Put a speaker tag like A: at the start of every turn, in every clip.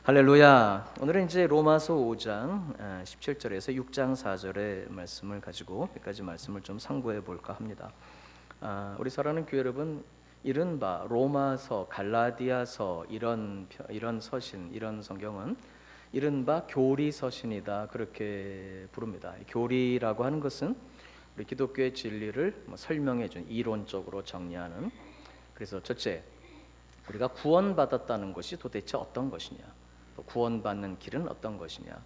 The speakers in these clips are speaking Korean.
A: 할렐루야. 오늘은 이제 로마서 5장 17절에서 6장 4절의 말씀을 가지고 몇 가지 말씀을 좀 상고해 볼까 합니다. 우리 사랑하는 교회 여러분, 이른바 로마서, 갈라디아서 이런 서신, 이런 성경은 이른바 교리 서신이다, 그렇게 부릅니다. 교리라고 하는 것은 우리 기독교의 진리를 설명해 준, 이론적으로 정리하는. 그래서 첫째, 우리가 구원받았다는 것이 도대체 어떤 것이냐, 구원받는 길은 어떤 것이냐,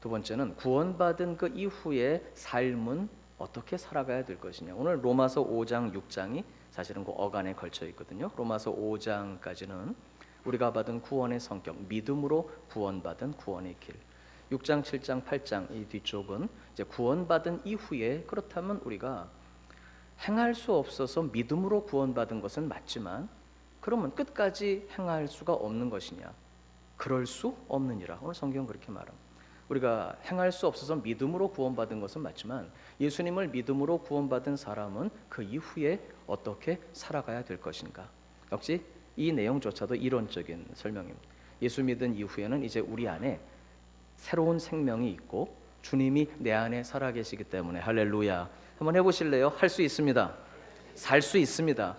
A: 두 번째는 구원받은 그 이후의 삶은 어떻게 살아가야 될 것이냐. 오늘 로마서 5장 6장이 사실은 그 어간에 걸쳐 있거든요. 로마서 5장까지는 우리가 받은 구원의 성격, 믿음으로 구원받은 구원의 길. 6장, 7장, 8장 이 뒤쪽은 이제 구원받은 이후에, 그렇다면 우리가 행할 수 없어서 믿음으로 구원받은 것은 맞지만 그러면 끝까지 행할 수가 없는 것이냐? 그럴 수 없느니라. 오늘 성경 그렇게 말합니다. 우리가 행할 수 없어서 믿음으로 구원받은 것은 맞지만 예수님을 믿음으로 구원받은 사람은 그 이후에 어떻게 살아가야 될 것인가? 역시 이 내용조차도 이론적인 설명입니다. 예수 믿은 이후에는 이제 우리 안에 새로운 생명이 있고 주님이 내 안에 살아계시기 때문에, 할렐루야. 한번 해보실래요? 할 수 있습니다. 살 수 있습니다.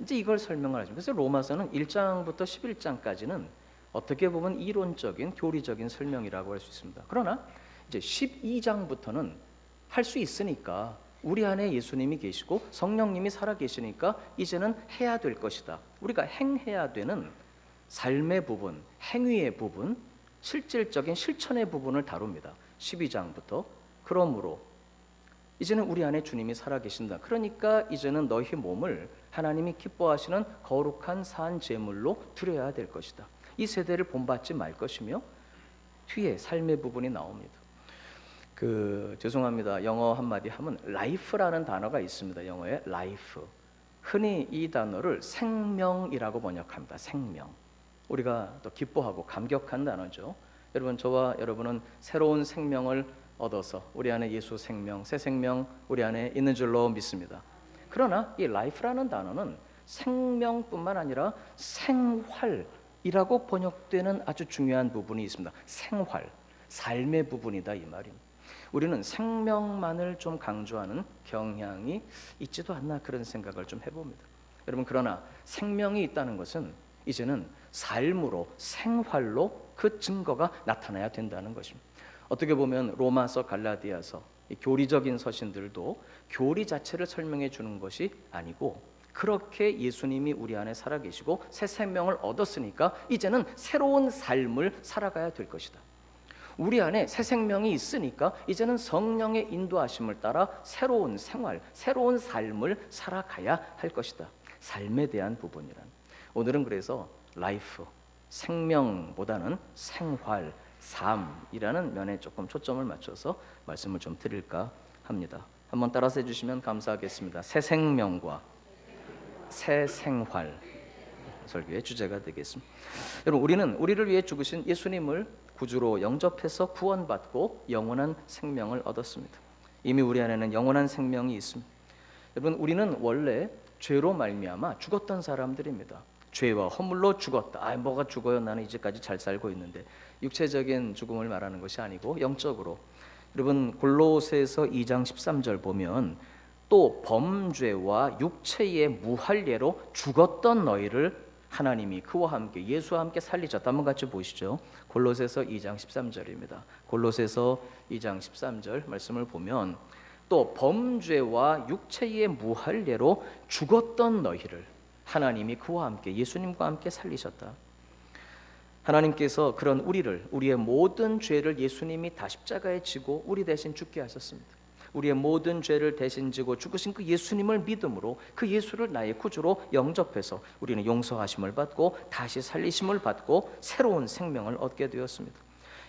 A: 이제 이걸 설명을 하죠. 그래서 로마서는 1장부터 11장까지는 어떻게 보면 이론적인, 교리적인 설명이라고 할 수 있습니다. 그러나 이제 12장부터는 할 수 있으니까, 우리 안에 예수님이 계시고 성령님이 살아 계시니까 이제는 해야 될 것이다. 우리가 행해야 되는 삶의 부분, 행위의 부분, 실질적인 실천의 부분을 다룹니다. 12장부터. 그러므로 이제는 우리 안에 주님이 살아 계신다. 그러니까 이제는 너희 몸을 하나님이 기뻐하시는 거룩한 산 제물로 드려야 될 것이다. 이 세대를 본받지 말 것이며, 뒤에 삶의 부분이 나옵니다. 죄송합니다. 영어 한마디 하면 life라는 단어가 있습니다. 영어에 life. 흔히 이 단어를 생명이라고 번역합니다. 생명. 우리가 또 기뻐하고 감격한 단어죠. 여러분, 저와 여러분은 새로운 생명을 얻어서 우리 안에 예수 생명, 새 생명 우리 안에 있는 줄로 믿습니다. 그러나 이 life라는 단어는 생명뿐만 아니라 생활이라고 번역되는 아주 중요한 부분이 있습니다. 생활, 삶의 부분이다, 이 말입니다. 우리는 생명만을 좀 강조하는 경향이 있지도 않나, 그런 생각을 좀 해봅니다. 여러분, 그러나 생명이 있다는 것은 이제는 삶으로, 생활로 그 증거가 나타나야 된다는 것입니다. 어떻게 보면 로마서, 갈라디아서, 이 교리적인 서신들도 교리 자체를 설명해 주는 것이 아니고, 그렇게 예수님이 우리 안에 살아계시고 새 생명을 얻었으니까 이제는 새로운 삶을 살아가야 될 것이다. 우리 안에 새 생명이 있으니까 이제는 성령의 인도하심을 따라 새로운 생활, 새로운 삶을 살아가야 할 것이다. 삶에 대한 부분이란. 오늘은 그래서 라이프, 생명보다는 생활, 삶이라는 면에 조금 초점을 맞춰서 말씀을 좀 드릴까 합니다. 한번 따라서 해주시면 감사하겠습니다. 새 생명과 새 생활, 설교의 주제가 되겠습니다. 여러분, 우리는 우리를 위해 죽으신 예수님을 구주로 영접해서 구원받고 영원한 생명을 얻었습니다. 이미 우리 안에는 영원한 생명이 있습니다. 여러분, 우리는 원래 죄로 말미암아 죽었던 사람들입니다. 죄와 허물로 죽었다. 뭐가 죽어요? 나는 이제까지 잘 살고 있는데. 육체적인 죽음을 말하는 것이 아니고 영적으로. 여러분, 골로새서 2장 13절 보면 또 범죄와 육체의 무할례로 죽었던 너희를 하나님이 그와 함께, 예수와 함께 살리셨다. 한번 같이 보시죠. 골로새서 2장 13절입니다. 골로새서 2장 13절 말씀을 보면 또 범죄와 육체의 무할례로 죽었던 너희를 하나님이 그와 함께, 예수님과 함께 살리셨다. 하나님께서 그런 우리의 모든 죄를 예수님이 다 십자가에 지고 우리 대신 죽게 하셨습니다. 우리의 모든 죄를 대신 지고 죽으신 그 예수님을 믿음으로, 그 예수를 나의 구주로 영접해서 우리는 용서하심을 받고 다시 살리심을 받고 새로운 생명을 얻게 되었습니다.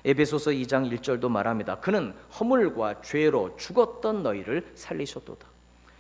A: 에베소서 2장 1절도 말합니다. 그는 허물과 죄로 죽었던 너희를 살리셨도다.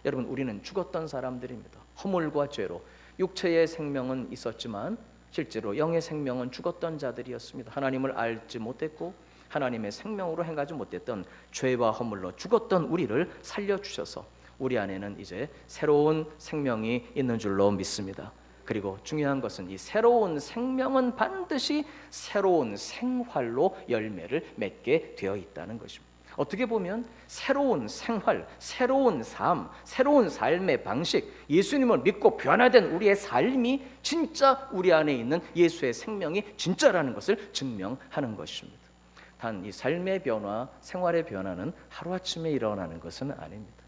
A: 여러분, 우리는 죽었던 사람들입니다. 허물과 죄로. 육체의 생명은 있었지만 실제로 영의 생명은 죽었던 자들이었습니다. 하나님을 알지 못했고 하나님의 생명으로 행하지 못했던 죄와 허물로 죽었던 우리를 살려주셔서 우리 안에는 이제 새로운 생명이 있는 줄로 믿습니다. 그리고 중요한 것은 이 새로운 생명은 반드시 새로운 생활로 열매를 맺게 되어 있다는 것입니다. 어떻게 보면 새로운 생활, 새로운 삶, 새로운 삶의 방식, 예수님을 믿고 변화된 우리의 삶이 진짜 우리 안에 있는 예수의 생명이 진짜라는 것을 증명하는 것입니다. 단 이 삶의 변화, 생활의 변화는 하루아침에 일어나는 것은 아닙니다.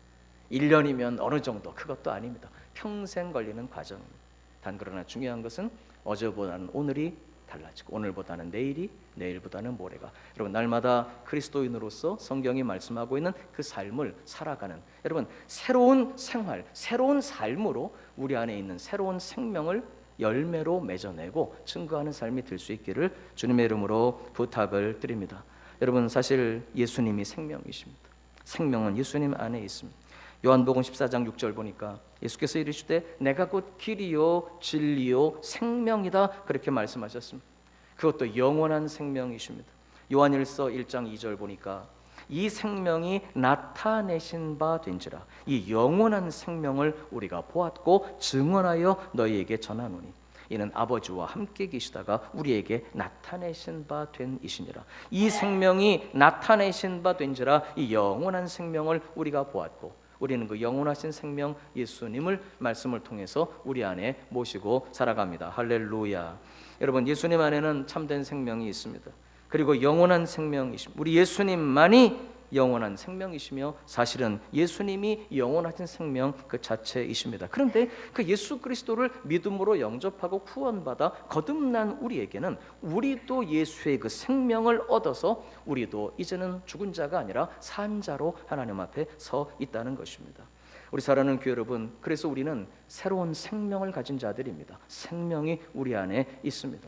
A: 1년이면 어느 정도, 그것도 아닙니다. 평생 걸리는 과정입니다. 단 그러나 중요한 것은 어제보다는 오늘이 달라지고 오늘보다는 내일이, 내일보다는 모레가, 여러분 날마다 그리스도인으로서 성경이 말씀하고 있는 그 삶을 살아가는, 여러분 새로운 생활, 새로운 삶으로 우리 안에 있는 새로운 생명을 열매로 맺어내고 증거하는 삶이 될 수 있기를 주님의 이름으로 부탁을 드립니다. 여러분 사실 예수님이 생명이십니다. 생명은 예수님 안에 있습니다. 요한복음 14장 6절 보니까 예수께서 이르시되 내가 곧 길이요 진리요 생명이다, 그렇게 말씀하셨습니다. 그것도 영원한 생명이십니다. 요한일서 1장 2절 보니까 이 생명이 나타내신 바 된지라, 이 영원한 생명을 우리가 보았고 증언하여 너희에게 전하노니 이는 아버지와 함께 계시다가 우리에게 나타내신 바 된 이시니라. 이 생명이 나타내신 바 된지라, 이 영원한 생명을 우리가 보았고 우리는 그 영원하신 생명 예수님을 말씀을 통해서 우리 안에 모시고 살아갑니다. 할렐루야. 여러분 예수님 안에는 참된 생명이 있습니다. 그리고 영원한 생명이십니다. 우리 예수님만이 영원한 생명이시며 사실은 예수님이 영원하신 생명 그 자체이십니다. 그런데 그 예수 그리스도를 믿음으로 영접하고 구원받아 거듭난 우리에게는 우리도 예수의 그 생명을 얻어서 우리도 이제는 죽은 자가 아니라 산 자로 하나님 앞에 서 있다는 것입니다. 우리 사랑하는 교회 여러분, 그래서 우리는 새로운 생명을 가진 자들입니다. 생명이 우리 안에 있습니다.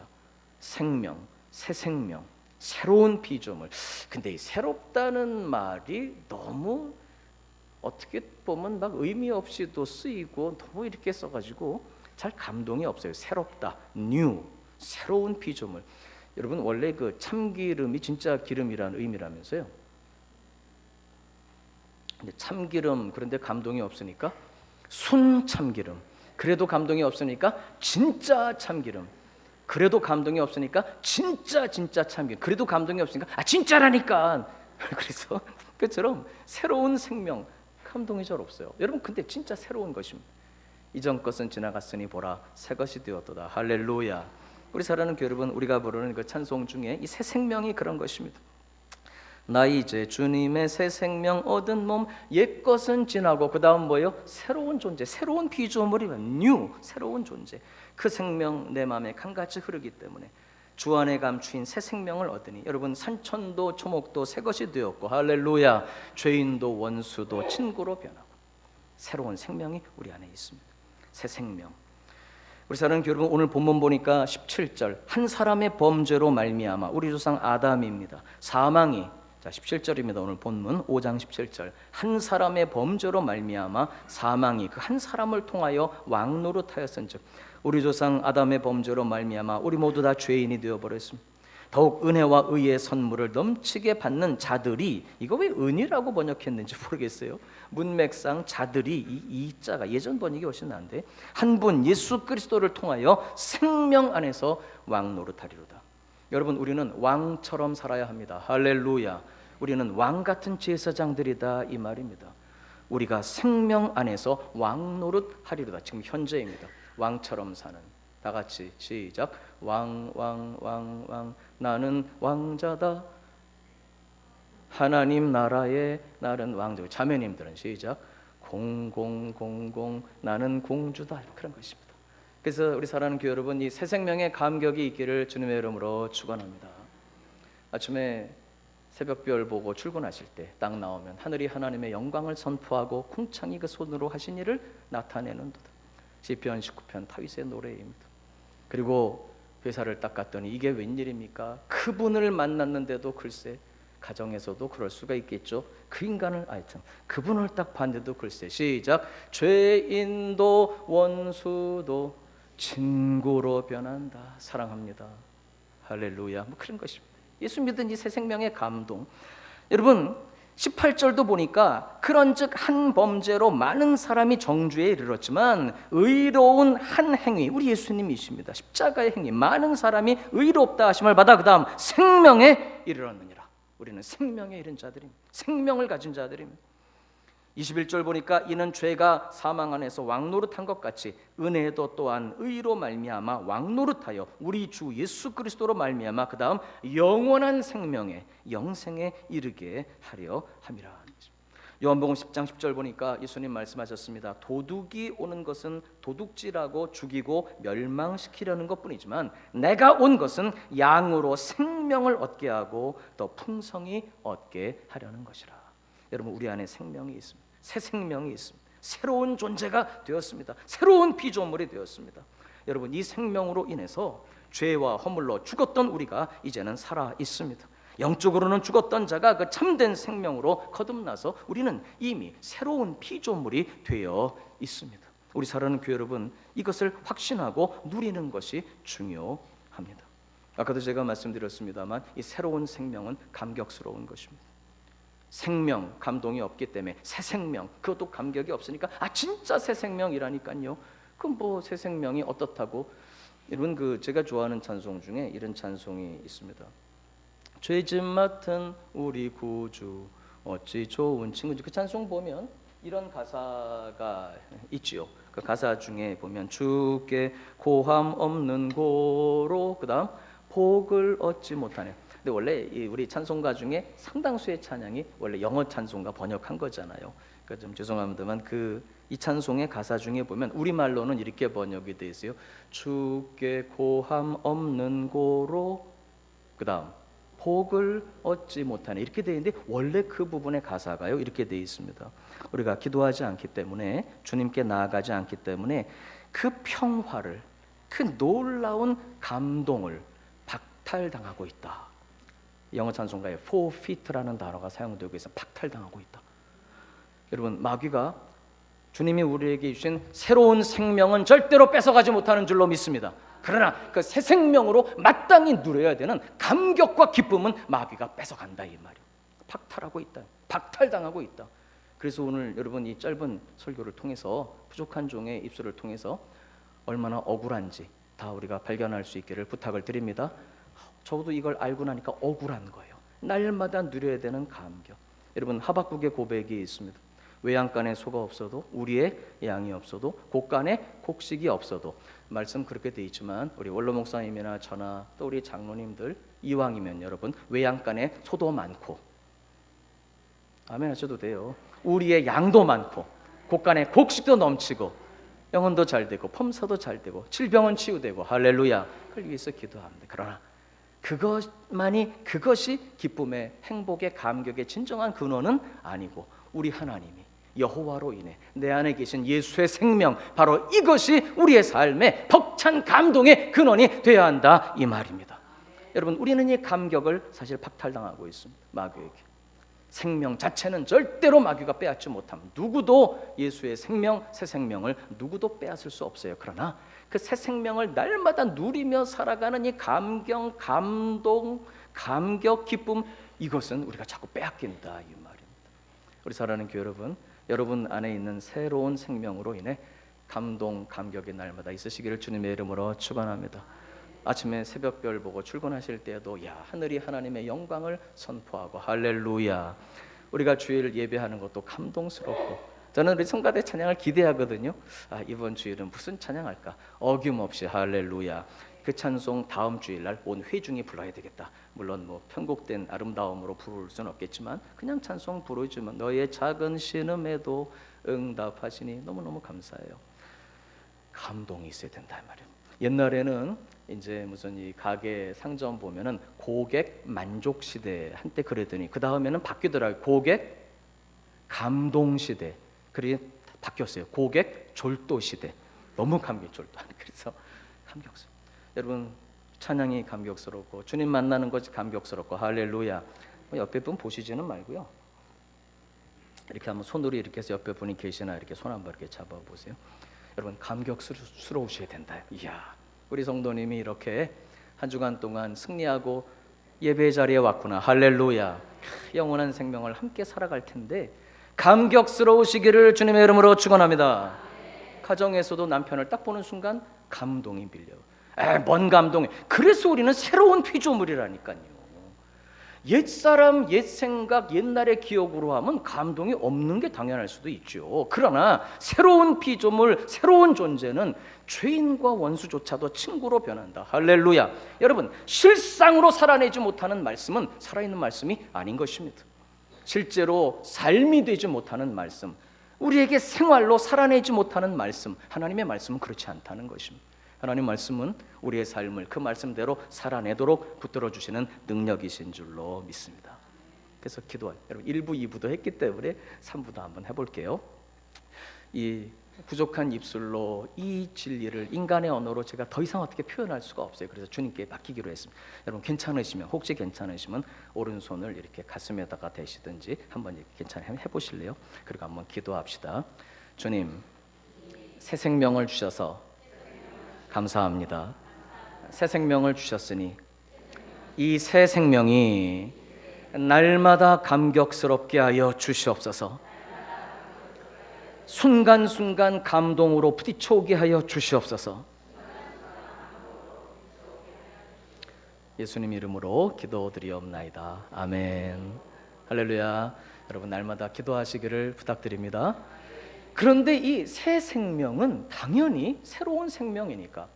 A: 생명, 새 생명, 새로운 피조물. 근데 이 새롭다는 말이 너무 어떻게 보면 막 의미 없이도 쓰이고 너무 이렇게 써가지고 잘 감동이 없어요. 새롭다, new, 새로운 피조물. 여러분 원래 그 참기름이 진짜 기름이라는 의미라면서요. 근데 참기름, 그런데 감동이 없으니까 순 참기름. 그래도 감동이 없으니까 진짜 참기름. 그래도 감동이 없으니까 진짜 참기름. 그래도 감동이 없으니까 진짜라니까. 그래서 그처럼 새로운 생명, 감동이 잘 없어요. 여러분 근데 진짜 새로운 것입니다. 이전 것은 지나갔으니 보라 새 것이 되었도다. 할렐루야. 우리 사랑하는 교회 여러분, 우리가 부르는 그 찬송 중에 이 새 생명이 그런 것입니다. 나 이제 주님의 새 생명 얻은 몸, 옛 것은 지나고 그 다음 뭐예요? 새로운 존재, 새로운 피조물이면 new, 새로운 존재. 그 생명 내 마음에 강같이 흐르기 때문에 주 안에 감추인 새 생명을 얻으니 여러분 산천도 초목도 새 것이 되었고 할렐루야, 죄인도 원수도 친구로 변하고 새로운 생명이 우리 안에 있습니다. 새 생명. 우리 사랑하는 여러분, 오늘 본문 보니까 17절 한 사람의 범죄로 말미암아, 우리 조상 아담입니다. 사망이, 자 17절입니다. 오늘 본문 5장 17절 한 사람의 범죄로 말미암아 사망이 그 한 사람을 통하여 왕노릇하였은즉, 우리 조상 아담의 범죄로 말미암아 우리 모두 다 죄인이 되어버렸습니다. 더욱 은혜와 의의 선물을 넘치게 받는 자들이, 이거 왜 은이라고 번역했는지 모르겠어요. 문맥상 자들이 이 자가 예전 번역이 훨씬 나은데, 한 분 예수 그리스도를 통하여 생명 안에서 왕노릇하리로다. 여러분 우리는 왕처럼 살아야 합니다. 할렐루야. 우리는 왕 같은 제사장들이다 이 말입니다. 우리가 생명 안에서 왕노릇하리로다. 지금 현재입니다. 왕처럼 사는, 다 같이 시작. 왕 나는 왕자다. 하나님 나라의 나는 왕자. 자매님들은 시작. 공공 나는 공주다. 그런 것입니다. 그래서 우리 사랑하는 교회 여러분, 이 새 생명의 감격이 있기를 주님의 이름으로 축원합니다. 아침에 새벽별 보고 출근하실 때 딱 나오면 하늘이 하나님의 영광을 선포하고 궁창이 그 손으로 하신 일을 나타내는도다. 시편 19편 다윗의 노래입니다. 그리고 회사를 딱 갔더니 이게 웬일입니까? 그분을 만났는데도 글쎄, 가정에서도 그럴 수가 있겠죠. 그 인간을 하여튼 그분을 딱 봤는데도 글쎄, 시작. 죄인도 원수도 친구로 변한다. 사랑합니다. 할렐루야. 뭐 그런 것입니다. 예수 믿은 이 새 생명의 감동. 여러분 18절도 보니까 그런즉 한 범죄로 많은 사람이 정죄에 이르렀지만 의로운 한 행위, 우리 예수님이십니다. 십자가의 행위, 많은 사람이 의롭다 하심을 받아 그 다음 생명에 이르렀느니라. 우리는 생명에 이른 자들입니다. 생명을 가진 자들입니다. 21절 보니까 이는 죄가 사망 안에서 왕노릇한 것 같이 은혜도 또한 의로 말미암아 왕노릇하여 우리 주 예수 그리스도로 말미암아 그 다음 영원한 생명에 영생에 이르게 하려 함이라. 요한복음 10장 10절 보니까 예수님 말씀하셨습니다. 도둑이 오는 것은 도둑질하고 죽이고 멸망시키려는 것뿐이지만 내가 온 것은 양으로 생명을 얻게 하고 더 풍성히 얻게 하려는 것이라. 여러분, 우리 안에 생명이 있습니다. 새 생명이 있습니다. 새로운 존재가 되었습니다. 새로운 피조물이 되었습니다. 여러분, 이 생명으로 인해서 죄와 허물로 죽었던 우리가 이제는 살아 있습니다. 영적으로는 죽었던 자가 그 참된 생명으로 거듭나서 우리는 이미 새로운 피조물이 되어 있습니다. 우리 사랑하는 교회 여러분, 이것을 확신하고 누리는 것이 중요합니다. 아까도 제가 말씀드렸습니다만 이 새로운 생명은 감격스러운 것입니다. 생명, 감동이 없기 때문에 새 생명, 그것도 감격이 없으니까 진짜 새 생명이라니까요. 그럼 뭐 새 생명이 어떻다고? 여러분, 제가 좋아하는 찬송 중에 이런 찬송이 있습니다. 죄짐 맡은 우리 구주 어찌 좋은 친구인지. 그 찬송 보면 이런 가사가 있지요. 그 가사 중에 보면 주께 고함 없는 고로 그 다음 복을 얻지 못하네. 근데 원래 우리 찬송가 중에 상당수의 찬양이 원래 영어 찬송가 번역한 거잖아요. 그러니까 좀 죄송합니다만 이 찬송의 가사 중에 보면 우리말로는 이렇게 번역이 되어 있어요. 주께 고함 없는 고로 그 다음 복을 얻지 못하네, 이렇게 되어 있는데 원래 그 부분의 가사가요 이렇게 되어 있습니다. 우리가 기도하지 않기 때문에, 주님께 나아가지 않기 때문에 그 평화를, 그 놀라운 감동을 박탈당하고 있다. 영어 찬송가에 forfeit라는 단어가 사용되고 있어. 박탈당하고 있다. 여러분, 마귀가 주님이 우리에게 주신 새로운 생명은 절대로 뺏어가지 못하는 줄로 믿습니다. 그러나 그 새 생명으로 마땅히 누려야 되는 감격과 기쁨은 마귀가 뺏어간다, 이 말이에요. 박탈하고 있다. 박탈당하고 있다. 그래서 오늘 여러분 이 짧은 설교를 통해서, 부족한 종의 입술을 통해서 얼마나 억울한지 다 우리가 발견할 수 있기를 부탁을 드립니다. 저도 이걸 알고 나니까 억울한 거예요. 날마다 누려야 되는 감격. 여러분, 하박국의 고백이 있습니다. 외양간에 소가 없어도, 우리의 양이 없어도, 곡간에 곡식이 없어도, 말씀 그렇게 돼 있지만 우리 원로 목사님이나 저나 또 우리 장로님들 이왕이면 여러분 외양간에 소도 많고, 아멘 하셔도 돼요. 우리의 양도 많고, 곡간에 곡식도 넘치고, 영혼도 잘 되고, 범사도 잘 되고, 질병은 치유되고, 할렐루야. 그걸 위해서 기도합니다. 그러나 그것이 기쁨의, 행복의, 감격의 진정한 근원은 아니고, 우리 하나님이 여호와로 인해 내 안에 계신 예수의 생명, 바로 이것이 우리의 삶의 벅찬 감동의 근원이 되어야 한다, 이 말입니다. 여러분, 우리는 이 감격을 사실 박탈당하고 있습니다. 마귀에게. 생명 자체는 절대로 마귀가 빼앗지 못합니다. 누구도 예수의 생명, 새 생명을 누구도 빼앗을 수 없어요. 그러나 그 새 생명을 날마다 누리며 살아가는 이 감격, 감동, 감격, 기쁨, 이것은 우리가 자꾸 빼앗긴다, 이 말입니다. 우리 사랑하는 교회 여러분, 여러분 안에 있는 새로운 생명으로 인해 감동, 감격이 날마다 있으시기를 주님의 이름으로 축원합니다. 아침에 새벽별 보고 출근하실 때에도 하늘이 하나님의 영광을 선포하고, 할렐루야. 우리가 주일 예배하는 것도 감동스럽고, 저는 우리 성가대 찬양을 기대하거든요. 이번 주일은 무슨 찬양할까? 어김없이 할렐루야. 그 찬송 다음 주일날 온 회중이 불러야 되겠다. 물론 편곡된 아름다움으로 부를 수는 없겠지만 그냥 찬송 부르지만 너의 작은 신음에도 응답하시니 너무너무 감사해요. 감동이 있어야 된다, 말이에요. 옛날에는 이제 무슨 이 가게 상점 보면은 고객 만족 시대 한때 그러더니 그 다음에는 바뀌더라고요. 고객 감동 시대. 그게 바뀌었어요. 고객 졸도 시대. 너무 졸도하는. 그래서 감격스러워. 여러분, 찬양이 감격스럽고 주님 만나는 것이 감격스럽고, 할렐루야. 옆에 분 보시지는 말고요. 이렇게 한번 손으로 이렇게 해서 옆에 분이 계시나 이렇게 손 한번 이렇게 잡아보세요. 여러분, 감격스러우셔야 된다. 이야, 우리 성도님이 이렇게 한 주간 동안 승리하고 예배 자리에 왔구나. 할렐루야. 영원한 생명을 함께 살아갈 텐데 감격스러우시기를 주님의 이름으로 축원합니다. 가정에서도 남편을 딱 보는 순간 감동이 밀려요. 뭔 감동이? 그래서 우리는 새로운 피조물이라니까요. 옛사람, 옛 생각, 옛날의 기억으로 하면 감동이 없는 게 당연할 수도 있죠. 그러나 새로운 피조물, 새로운 존재는 죄인과 원수조차도 친구로 변한다. 할렐루야. 여러분, 실상으로 살아내지 못하는 말씀은 살아있는 말씀이 아닌 것입니다. 실제로 삶이 되지 못하는 말씀, 우리에게 생활로 살아내지 못하는 말씀, 하나님의 말씀은 그렇지 않다는 것입니다. 하나님 말씀은 우리의 삶을 그 말씀대로 살아내도록 붙들어 주시는 능력이신 줄로 믿습니다. 그래서 기도할 여러분 1부, 2부도 했기 때문에 3부도 한번 해볼게요. 이 부족한 입술로 이 진리를 인간의 언어로 제가 더 이상 어떻게 표현할 수가 없어요. 그래서 주님께 맡기기로 했습니다. 여러분 괜찮으시면, 혹시 괜찮으시면 오른손을 이렇게 가슴에다가 대시든지 한번 괜찮으면 해보실래요? 그리고 한번 기도합시다. 주님, 새 생명을 주셔서 감사합니다. 새 생명을 주셨으니 이 새 생명이 날마다 감격스럽게 하여 주시옵소서. 순간순간 감동으로 부딪혀오게 하여 주시옵소서. 예수님 이름으로 기도드리옵나이다. 아멘. 할렐루야. 여러분 날마다 기도하시기를 부탁드립니다. 그런데 이 새 생명은 당연히 새로운 생명이니까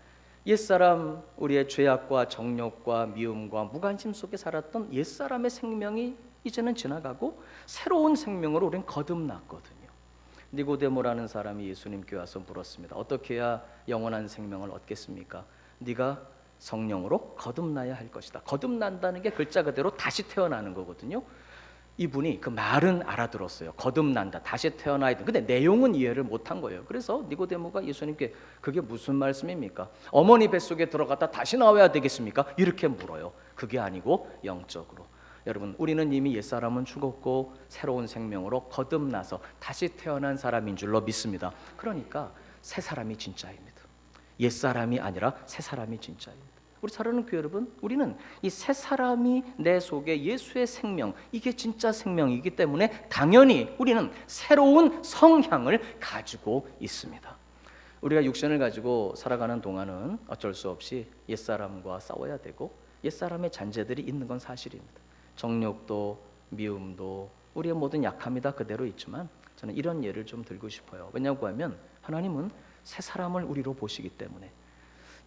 A: 옛사람, 우리의 죄악과 정욕과 미움과 무관심 속에 살았던 옛사람의 생명이 이제는 지나가고 새로운 생명으로 우리는 거듭났거든요. 니고데모라는 사람이 예수님께 와서 물었습니다. 어떻게 해야 영원한 생명을 얻겠습니까? 네가 성령으로 거듭나야 할 것이다. 거듭난다는 게 글자 그대로 다시 태어나는 거거든요. 이분이 그 말은 알아들었어요. 거듭난다, 다시 태어나야 돼. 근데 내용은 이해를 못한 거예요. 그래서 니고데모가 예수님께 그게 무슨 말씀입니까? 어머니 뱃속에 들어갔다 다시 나와야 되겠습니까? 이렇게 물어요. 그게 아니고 영적으로. 여러분, 우리는 이미 옛사람은 죽었고 새로운 생명으로 거듭나서 다시 태어난 사람인 줄로 믿습니다. 그러니까 새 사람이 진짜입니다. 옛사람이 아니라 새 사람이 진짜입니다. 우리 사랑하는 교회 여러분, 우리는 이 새 사람이 내 속에 예수의 생명, 이게 진짜 생명이기 때문에 당연히 우리는 새로운 성향을 가지고 있습니다. 우리가 육신을 가지고 살아가는 동안은 어쩔 수 없이 옛사람과 싸워야 되고 옛사람의 잔재들이 있는 건 사실입니다. 정욕도 미움도 우리의 모든 약함이 다 그대로 있지만 저는 이런 예를 좀 들고 싶어요. 왜냐고 하면 하나님은 새 사람을 우리로 보시기 때문에.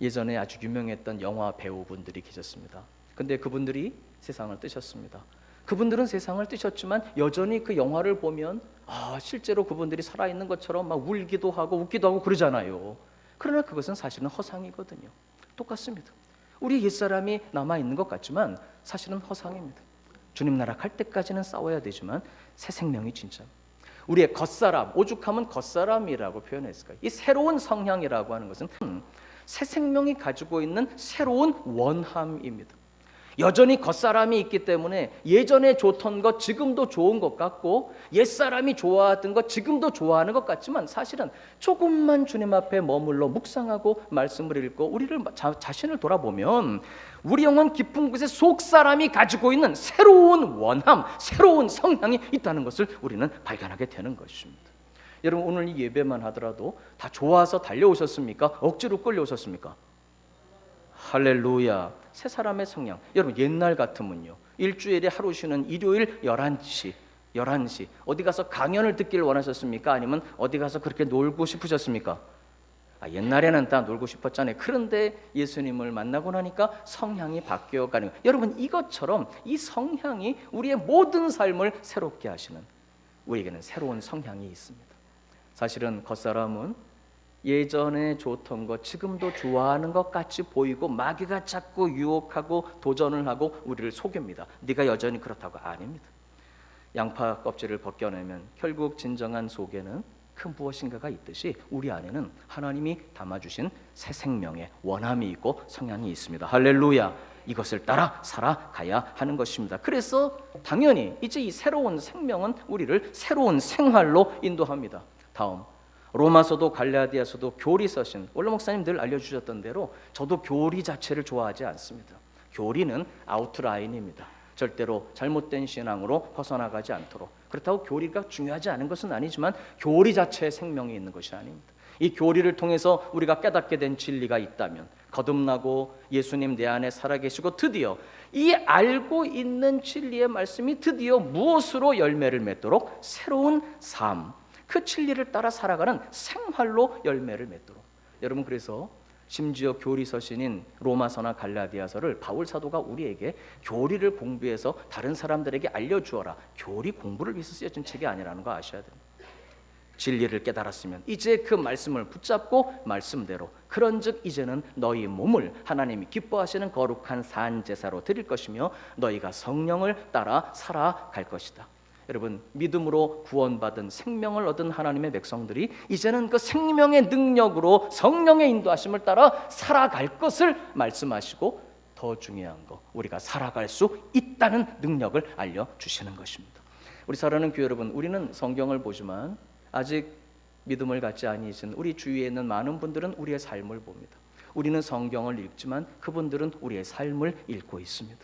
A: 예전에 아주 유명했던 영화 배우분들이 계셨습니다. 근데 그분들이 세상을 뜨셨습니다. 그분들은 세상을 뜨셨지만 여전히 그 영화를 보면 실제로 그분들이 살아있는 것처럼 막 울기도 하고 웃기도 하고 그러잖아요. 그러나 그것은 사실은 허상이거든요. 똑같습니다. 우리 옛사람이 남아있는 것 같지만 사실은 허상입니다. 주님 나라 갈 때까지는 싸워야 되지만 새 생명이 진짜. 우리의 겉사람, 오죽하면 겉사람이라고 표현했을까요? 이 새로운 성향이라고 하는 것은 새 생명이 가지고 있는 새로운 원함입니다. 여전히 겉사람이 있기 때문에 예전에 좋던 것 지금도 좋은 것 같고 옛사람이 좋아하던 것 지금도 좋아하는 것 같지만 사실은 조금만 주님 앞에 머물러 묵상하고 말씀을 읽고 우리를 자신을 돌아보면 우리 영혼 깊은 곳에 속사람이 가지고 있는 새로운 원함, 새로운 성향이 있다는 것을 우리는 발견하게 되는 것입니다. 여러분 오늘 이 예배만 하더라도 다 좋아서 달려오셨습니까? 억지로 끌려오셨습니까? 할렐루야. 새 사람의 성향. 여러분 옛날 같으면요 일주일에 하루 쉬는 일요일 11시 어디 가서 강연을 듣기를 원하셨습니까? 아니면 어디 가서 그렇게 놀고 싶으셨습니까? 옛날에는 다 놀고 싶었잖아요. 그런데 예수님을 만나고 나니까 성향이 바뀌어가는 거예요. 여러분 이것처럼 이 성향이 우리의 모든 삶을 새롭게 하시는, 우리에게는 새로운 성향이 있습니다. 사실은 겉사람은 예전에 좋던 것 지금도 좋아하는 것 같이 보이고 마귀가 자꾸 유혹하고 도전을 하고 우리를 속입니다. 네가 여전히 그렇다고. 아닙니다. 양파 껍질을 벗겨내면 결국 진정한 속에는 그 무엇인가가 있듯이 우리 안에는 하나님이 담아주신 새 생명의 원함이 있고 성향이 있습니다. 할렐루야. 이것을 따라 살아가야 하는 것입니다. 그래서 당연히 이제 이 새로운 생명은 우리를 새로운 생활로 인도합니다. 다음 로마서도 갈라디아서도 교리 서신, 원래 목사님 늘 알려주셨던 대로 저도 교리 자체를 좋아하지 않습니다. 교리는 아웃라인입니다. 절대로 잘못된 신앙으로 벗어나가지 않도록. 그렇다고 교리가 중요하지 않은 것은 아니지만 교리 자체에 생명이 있는 것이 아닙니다. 이 교리를 통해서 우리가 깨닫게 된 진리가 있다면 거듭나고 예수님 내 안에 살아계시고 드디어 이 알고 있는 진리의 말씀이 드디어 무엇으로 열매를 맺도록 새로운 삶, 그 진리를 따라 살아가는 생활로 열매를 맺도록. 여러분, 그래서 심지어 교리서신인 로마서나 갈라디아서를 바울 사도가 우리에게 교리를 공부해서 다른 사람들에게 알려주어라, 교리 공부를 위해서 쓰여진 책이 아니라는 거 아셔야 됩니다. 진리를 깨달았으면 이제 그 말씀을 붙잡고 말씀대로 그런즉 이제는 너희 몸을 하나님이 기뻐하시는 거룩한 산 제사로 드릴 것이며 너희가 성령을 따라 살아갈 것이다. 여러분, 믿음으로 구원받은 생명을 얻은 하나님의 백성들이 이제는 그 생명의 능력으로 성령의 인도하심을 따라 살아갈 것을 말씀하시고, 더 중요한 거, 우리가 살아갈 수 있다는 능력을 알려주시는 것입니다. 우리 사랑하는 교회 여러분, 우리는 성경을 보지만 아직 믿음을 갖지 아니하신 우리 주위에 있는 많은 분들은 우리의 삶을 봅니다. 우리는 성경을 읽지만 그분들은 우리의 삶을 읽고 있습니다.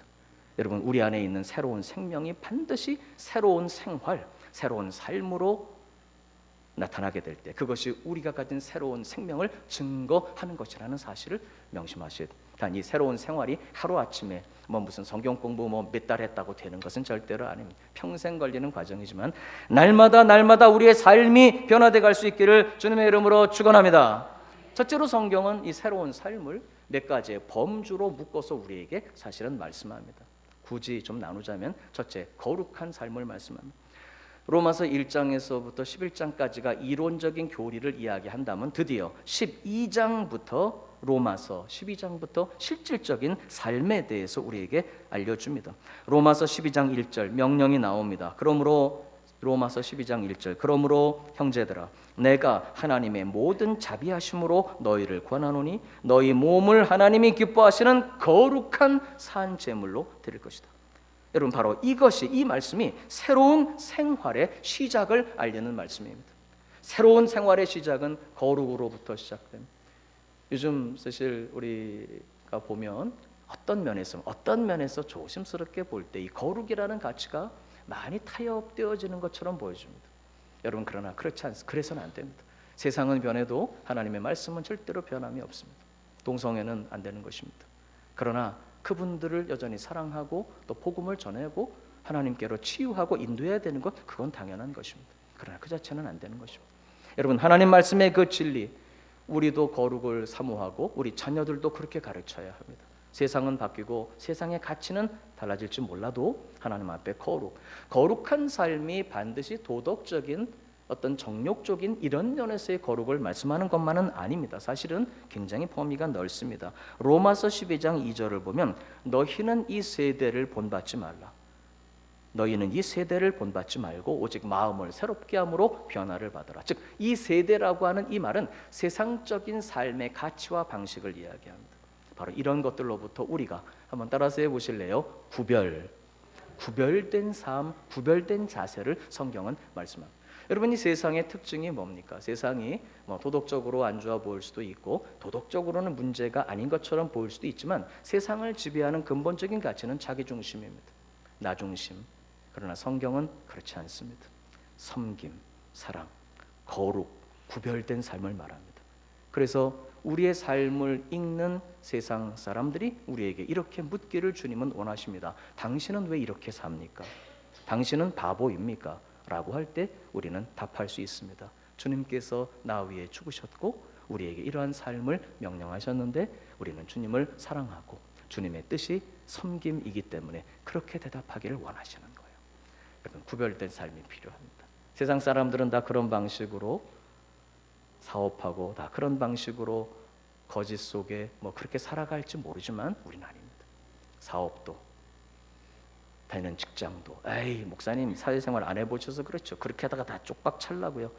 A: 여러분, 우리 안에 있는 새로운 생명이 반드시 새로운 생활, 새로운 삶으로 나타나게 될 때 그것이 우리가 가진 새로운 생명을 증거하는 것이라는 사실을 명심하시오. 단 이 새로운 생활이 하루아침에 무슨 성경 공부 몇 달 했다고 되는 것은 절대로 아닙니다. 평생 걸리는 과정이지만 날마다 우리의 삶이 변화돼 갈 수 있기를 주님의 이름으로 축원합니다. 첫째로 성경은 이 새로운 삶을 몇 가지의 범주로 묶어서 우리에게 사실은 말씀합니다. 굳이 좀 나누자면 첫째, 거룩한 삶을 말씀합니다. 로마서 1장에서부터 11장까지가 이론적인 교리를 이야기한다면 드디어 12장부터 로마서 12장부터 실질적인 삶에 대해서 우리에게 알려줍니다. 로마서 12장 1절 명령이 나옵니다. 그러므로 로마서 12장 1절 그러므로 형제들아 내가 하나님의 모든 자비하심으로 너희를 권하노니 너희 몸을 하나님이 기뻐하시는 거룩한 산 제물로 드릴 것이다. 여러분, 바로 이것이, 이 말씀이 새로운 생활의 시작을 알리는 말씀입니다. 새로운 생활의 시작은 거룩으로부터 시작됩니다. 요즘 사실 우리가 보면 어떤 면에서 조심스럽게 볼 때 이 거룩이라는 가치가 많이 타협되어지는 것처럼 보여집니다. 여러분, 그러나 그렇지 않습니다. 그래서는 안 됩니다. 세상은 변해도 하나님의 말씀은 절대로 변함이 없습니다. 동성애는 안 되는 것입니다. 그러나 그분들을 여전히 사랑하고 또 복음을 전하고 하나님께로 치유하고 인도해야 되는 것, 그건 당연한 것입니다. 그러나 그 자체는 안 되는 것입니다. 여러분, 하나님 말씀의 그 진리, 우리도 거룩을 사모하고 우리 자녀들도 그렇게 가르쳐야 합니다. 세상은 바뀌고 세상의 가치는 달라질지 몰라도 하나님 앞에 거룩한 삶이 반드시 도덕적인 어떤 정욕적인 이런 면에서의 거룩을 말씀하는 것만은 아닙니다. 사실은 굉장히 범위가 넓습니다. 로마서 12장 2절을 보면 너희는 이 세대를 본받지 말라. 너희는 이 세대를 본받지 말고 오직 마음을 새롭게 함으로 변화를 받으라. 즉, 이 세대라고 하는 이 말은 세상적인 삶의 가치와 방식을 이야기합니다. 바로 이런 것들로부터 우리가 한번 따라서 해보실래요? 구별된 삶, 구별된 자세를 성경은 말씀합니다. 여러분, 이 세상의 특징이 뭡니까? 세상이 도덕적으로 안 좋아 보일 수도 있고 도덕적으로는 문제가 아닌 것처럼 보일 수도 있지만 세상을 지배하는 근본적인 가치는 자기중심입니다. 나중심. 그러나 성경은 그렇지 않습니다. 섬김, 사랑, 거룩, 구별된 삶을 말합니다. 그래서 우리의 삶을 읽는 세상 사람들이 우리에게 이렇게 묻기를 주님은 원하십니다. 당신은 왜 이렇게 삽니까? 당신은 바보입니까? 라고 할 때 우리는 답할 수 있습니다. 주님께서 나 위에 죽으셨고 우리에게 이러한 삶을 명령하셨는데 우리는 주님을 사랑하고 주님의 뜻이 섬김이기 때문에 그렇게 대답하기를 원하시는 거예요. 여러분, 구별된 삶이 필요합니다. 세상 사람들은 다 그런 방식으로 사업하고 다 그런 방식으로 거짓 속에 그렇게 살아갈지 모르지만 우리는 아닙니다. 사업도 다니는 직장도 에이 목사님 사회생활 안 해보셔서 그렇죠. 그렇게 하다가 다 쪽박 찰라고요.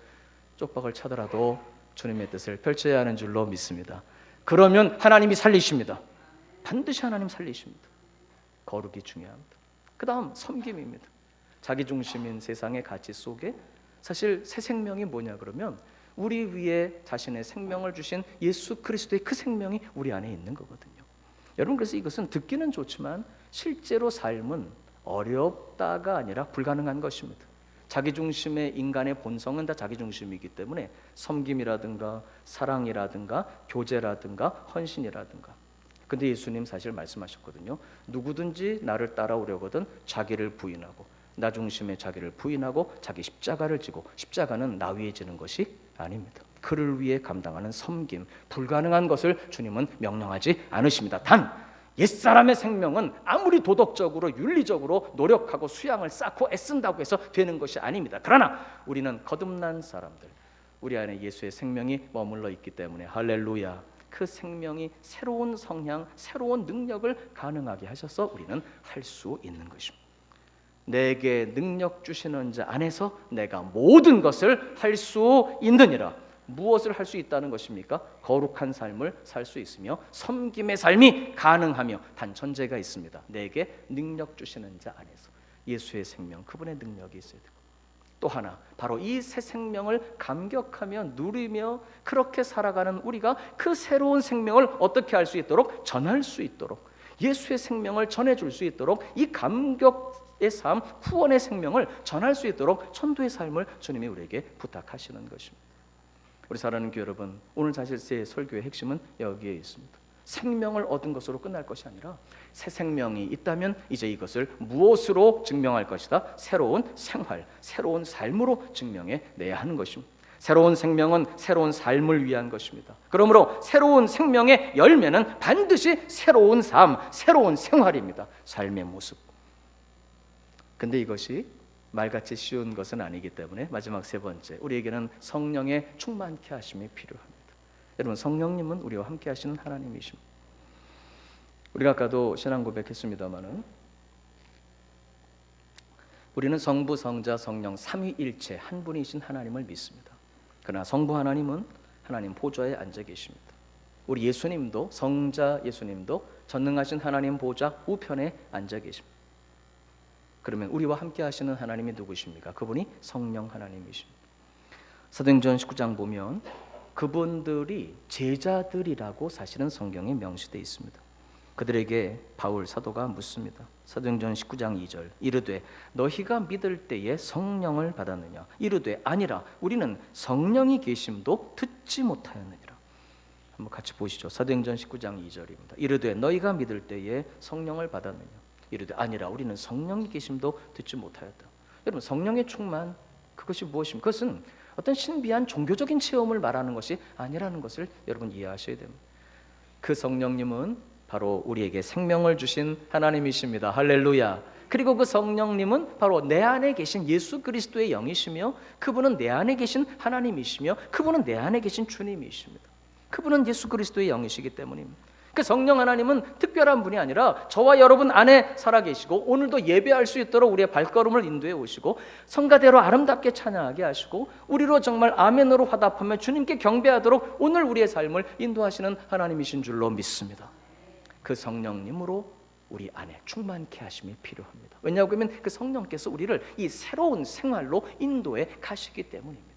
A: 쪽박을 차더라도 주님의 뜻을 펼쳐야 하는 줄로 믿습니다. 그러면 하나님이 살리십니다. 반드시 하나님 살리십니다. 거룩이 중요합니다. 그 다음 섬김입니다. 자기중심인 세상의 가치 속에 사실 새 생명이 뭐냐 그러면 우리 위에 자신의 생명을 주신 예수 그리스도의 그 생명이 우리 안에 있는 거거든요. 여러분, 그래서 이것은 듣기는 좋지만 실제로 삶은 어렵다가 아니라 불가능한 것입니다. 자기중심의 인간의 본성은 다 자기중심이기 때문에 섬김이라든가 사랑이라든가 교제라든가 헌신이라든가, 근데 예수님 사실 말씀하셨거든요. 누구든지 나를 따라오려거든 자기를 부인하고, 나 중심의 자기를 부인하고 자기 십자가를 지고, 십자가는 나 위에 지는 것이 아닙니다. 그를 위해 감당하는 섬김, 불가능한 것을 주님은 명령하지 않으십니다. 단 옛사람의 생명은 아무리 도덕적으로 윤리적으로 노력하고 수양을 쌓고 애쓴다고 해서 되는 것이 아닙니다. 그러나 우리는 거듭난 사람들, 우리 안에 예수의 생명이 머물러 있기 때문에 할렐루야, 그 생명이 새로운 성향, 새로운 능력을 가능하게 하셔서 우리는 할 수 있는 것입니다. 내게 능력 주시는 자 안에서 내가 모든 것을 할 수 있느니라. 무엇을 할 수 있다는 것입니까? 거룩한 삶을 살 수 있으며 섬김의 삶이 가능하며, 단 전제가 있습니다. 내게 능력 주시는 자 안에서 예수의 생명, 그분의 능력이 있어야 되고, 또 하나 바로 이 새 생명을 감격하며 누리며 그렇게 살아가는 우리가 그 새로운 생명을 어떻게 할 수 있도록, 전할 수 있도록, 예수의 생명을 전해줄 수 있도록, 이 감격의 삶, 후원의 생명을 전할 수 있도록 전도의 삶을 주님이 우리에게 부탁하시는 것입니다. 우리 사랑하는 교회 여러분, 오늘 사실 제 설교의 핵심은 여기에 있습니다. 생명을 얻은 것으로 끝날 것이 아니라 새 생명이 있다면 이제 이것을 무엇으로 증명할 것이다? 새로운 생활, 새로운 삶으로 증명해 내야 하는 것입니다. 새로운 생명은 새로운 삶을 위한 것입니다. 그러므로 새로운 생명의 열매는 반드시 새로운 삶, 새로운 생활입니다. 삶의 모습. 근데 이것이 말같이 쉬운 것은 아니기 때문에 마지막 세 번째, 우리에게는 성령의 충만케 하심이 필요합니다. 여러분, 성령님은 우리와 함께 하시는 하나님이십니다. 우리가 아까도 신앙 고백했습니다마는 우리는 성부, 성자, 성령 삼위일체 한 분이신 하나님을 믿습니다. 그러나 성부 하나님은 하나님 보좌에 앉아 계십니다. 우리 예수님도, 성자 예수님도 전능하신 하나님 보좌 우편에 앉아 계십니다. 그러면 우리와 함께 하시는 하나님이 누구십니까? 그분이 성령 하나님이십니다. 사도행전 19장 보면 그분들이 제자들이라고 사실은 성경에 명시되어 있습니다. 그들에게 바울 사도가 묻습니다. 사도행전 19장 2절, 이르되 너희가 믿을 때에 성령을 받았느냐? 이르되 아니라 우리는 성령이 계심도 듣지 못하였느니라. 한번 같이 보시죠. 사도행전 19장 2절입니다. 이르되 너희가 믿을 때에 성령을 받았느냐? 이르되 아니라 우리는 성령이 계심도 듣지 못하였다. 여러분, 성령의 충만, 그것이 무엇입니까? 그것은 어떤 신비한 종교적인 체험을 말하는 것이 아니라는 것을 여러분 이해하셔야 됩니다. 그 성령님은 바로 우리에게 생명을 주신 하나님이십니다. 할렐루야. 그리고 그 성령님은 바로 내 안에 계신 예수 그리스도의 영이시며, 그분은 내 안에 계신 하나님이시며, 그분은 내 안에 계신 주님이십니다. 그분은 예수 그리스도의 영이시기 때문입니다. 그 성령 하나님은 특별한 분이 아니라 저와 여러분 안에 살아계시고, 오늘도 예배할 수 있도록 우리의 발걸음을 인도해 오시고, 성가대로 아름답게 찬양하게 하시고, 우리로 정말 아멘으로 화답하며 주님께 경배하도록 오늘 우리의 삶을 인도하시는 하나님이신 줄로 믿습니다. 그 성령님으로 우리 안에 충만케 하심이 필요합니다. 왜냐하면 그 성령께서 우리를 이 새로운 생활로 인도해 가시기 때문입니다.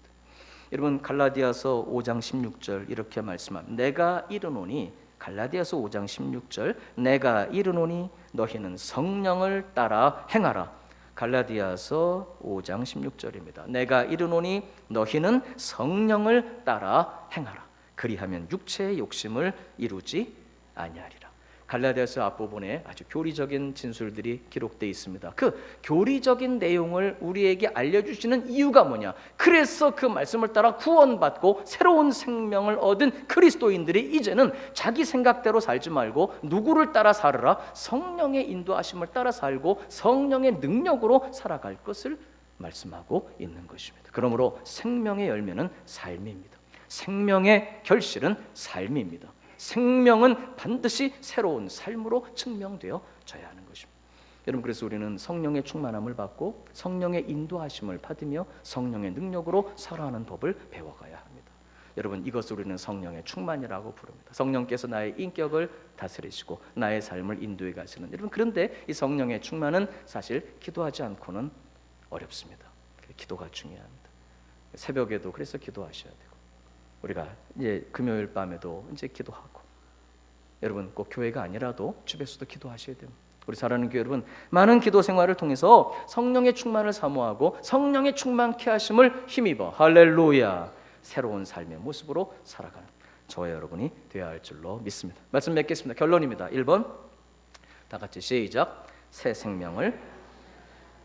A: 여러분, 갈라디아서 5장 16절 이렇게 말씀합니다. 내가 이르노니, 갈라디아서 5장 16절, 내가 이르노니 너희는 성령을 따라 행하라. 갈라디아서 5장 16절입니다. 내가 이르노니 너희는 성령을 따라 행하라. 그리하면 육체의 욕심을 이루지 아니하리라. 갈라디아서 앞부분에 아주 교리적인 진술들이 기록되어 있습니다. 그 교리적인 내용을 우리에게 알려주시는 이유가 뭐냐? 그래서 그 말씀을 따라 구원받고 새로운 생명을 얻은 그리스도인들이 이제는 자기 생각대로 살지 말고 누구를 따라 살으라? 성령의 인도하심을 따라 살고 성령의 능력으로 살아갈 것을 말씀하고 있는 것입니다. 그러므로 생명의 열매는 삶입니다. 생명의 결실은 삶입니다. 생명은 반드시 새로운 삶으로 증명되어져야 하는 것입니다. 여러분, 그래서 우리는 성령의 충만함을 받고 성령의 인도하심을 받으며 성령의 능력으로 살아가는 법을 배워가야 합니다. 여러분, 이것을 우리는 성령의 충만이라고 부릅니다. 성령께서 나의 인격을 다스리시고 나의 삶을 인도해 가시는, 여러분, 그런데 이 성령의 충만은 사실 기도하지 않고는 어렵습니다. 기도가 중요합니다. 새벽에도 그래서 기도하셔야 되고, 우리가 이제 금요일 밤에도 이제 기도하고, 여러분 꼭 교회가 아니라도 집에서도 기도하셔야 됩니다. 우리 사랑하는 교회 여러분, 많은 기도 생활을 통해서 성령의 충만을 사모하고 성령의 충만케 하심을 힘입어 할렐루야 새로운 삶의 모습으로 살아가는 저와 여러분이 되어야 할 줄로 믿습니다. 말씀 맺겠습니다. 결론입니다. 1번 다 같이 시작. 새 생명을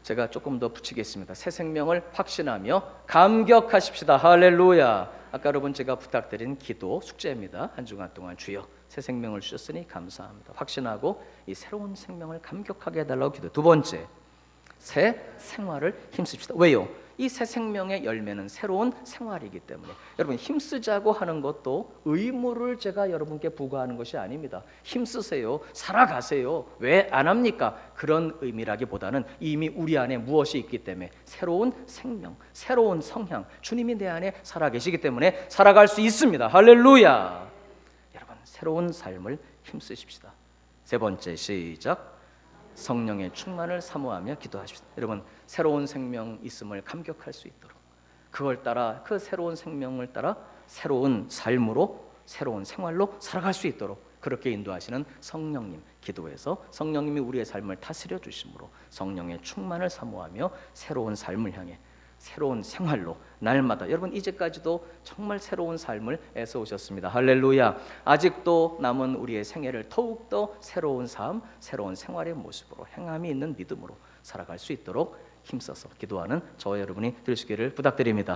A: 제가 조금 더 붙이겠습니다. 새 생명을 확신하며 감격하십시다. 할렐루야. 아까 여러분 제가 부탁드린 기도 숙제입니다. 한 주간 동안 주여 새 생명을 주셨으니 감사합니다. 확신하고 이 새로운 생명을 감격하게 해달라고 기도. 두 번째, 새 생활을 힘씁시다. 왜요? 이 새 생명의 열매는 새로운 생활이기 때문에 여러분 힘쓰자고 하는 것도 의무를 제가 여러분께 부과하는 것이 아닙니다. 힘쓰세요. 살아가세요. 왜 안 합니까? 그런 의미라기보다는 이미 우리 안에 무엇이 있기 때문에 새로운 생명, 새로운 성향, 주님이 내 안에 살아계시기 때문에 살아갈 수 있습니다. 할렐루야. 여러분 새로운 삶을 힘쓰십시다. 세 번째 시작. 성령의 충만을 사모하며 기도하십시다. 여러분 새로운 생명 있음을 감격할 수 있도록 그걸 따라 그 새로운 생명을 따라 새로운 삶으로 새로운 생활로 살아갈 수 있도록 그렇게 인도하시는 성령님 기도해서 성령님이 우리의 삶을 다스려 주심으로 성령의 충만을 사모하며 새로운 삶을 향해 새로운 생활로 날마다 여러분 이제까지도 정말 새로운 삶을 애써 오셨습니다. 할렐루야. 아직도 남은 우리의 생애를 더욱더 새로운 삶, 새로운 생활의 모습으로 행함이 있는 믿음으로 살아갈 수 있도록 힘써서 기도하는 저와 여러분이 되시기를 부탁드립니다.